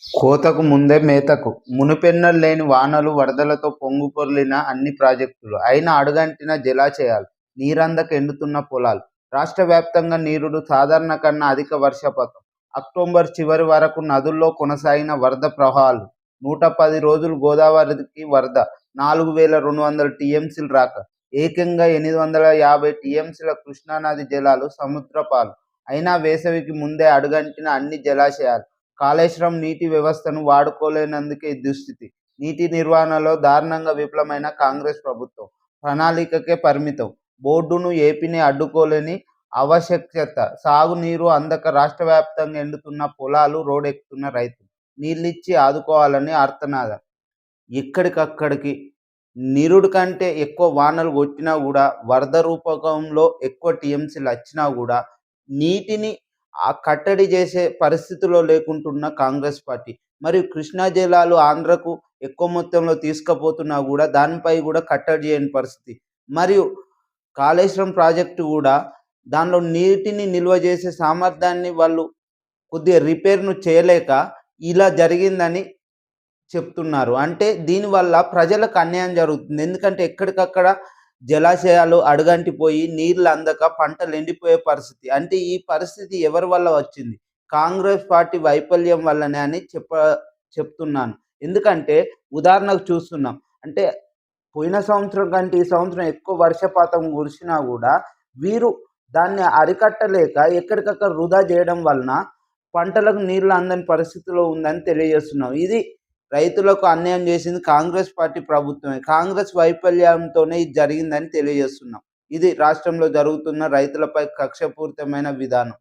కోతకు ముందే మేతకు మునుపెన్నడూ లేని వానలు, వరదలతో పొంగిపొర్లిన అన్ని ప్రాజెక్టులు. అయినా అడుగంటిన జలాశయాలు, నీరందక ఎండుతున్న పొలాలు. రాష్ట్ర వ్యాప్తంగా నిరుడు సాధారణ కన్నా అధిక వర్షపాతం. అక్టోబర్ చివరి వరకు నదుల్లో కొనసాగిన వరద ప్రవాహాలు. 110 రోజులు గోదావరికి వరద, 4200 టీఎంసీలు రాక. ఏకంగా 850 టీఎంసీల కృష్ణానది జలాలు సముద్రపాలు. అయినా వేసవికి ముందే అడుగంటిన అన్ని జలాశయాలు. కాళేశ్వరం నీటి వ్యవస్థను వాడుకోలేనందుకే ఈ దుస్థితి. నీటి నిర్వహణలో దారుణంగా విఫలమైన కాంగ్రెస్ ప్రభుత్వం. ప్రణాళికకే పరిమితం. బోర్డును, ఏపీని అడ్డుకోలేని ఆవశ్యకత. సాగునీరు అందక రాష్ట్ర వ్యాప్తంగా ఎండుతున్న పొలాలు, రోడ్డెక్కుతున్న రైతులు. నీళ్ళిచ్చి ఆదుకోవాలని ఆర్తనాదం. ఎక్కడికక్కడికి నిరుడు కంటే ఎక్కువ వానలు కొట్టినా కూడా, వరద రూపకంలో ఎక్కువ టీఎంసీలు వచ్చినా కూడా నీటిని కట్టడి చేసే పరిస్థితిలో లేకుంటున్న కాంగ్రెస్ పార్టీ. మరియు కృష్ణా జలాలు ఆంధ్రకు ఎక్కువ మొత్తంలో తీసుకుపోతున్నా కూడా దానిపై కూడా కట్టడి చేయని పరిస్థితి. మరియు కాళేశ్వరం ప్రాజెక్టు కూడా దానిలో నీటిని నిల్వ చేసే సామర్థ్యాన్ని వాళ్ళు కొద్దిగా రిపేర్ను చేయలేక ఇలా జరిగిందని చెప్తున్నారు. అంటే దీనివల్ల ప్రజలకు అన్యాయం జరుగుతుంది. ఎందుకంటే ఎక్కడికక్కడ జలాశయాలు అడుగంటిపోయి నీళ్ళు అందక పంటలు ఎండిపోయే పరిస్థితి. అంటే ఈ పరిస్థితి ఎవరి వల్ల వచ్చింది? కాంగ్రెస్ పార్టీ వైఫల్యం వల్లనే అని చెప్తున్నాను. ఎందుకంటే ఉదాహరణకు చూస్తున్నాం. అంటే పోయిన సంవత్సరం కంటే ఈ సంవత్సరం ఎక్కువ వర్షపాతం కురిసినా కూడా వీరు దాన్ని అరికట్టలేక ఎక్కడికక్కడ వృధా చేయడం వలన పంటలకు నీళ్లు అందని పరిస్థితిలో ఉందని తెలియజేస్తున్నాం. ఇది రైతులకు అన్యాయం చేసింది కాంగ్రెస్ పార్టీ ప్రభుత్వమే. కాంగ్రెస్ వైఫల్యంతోనే ఇది జరిగిందని తెలియజేస్తున్నాం. ఇది రాష్ట్రంలో జరుగుతున్న రైతులపై కక్షపూరితమైన విధానం.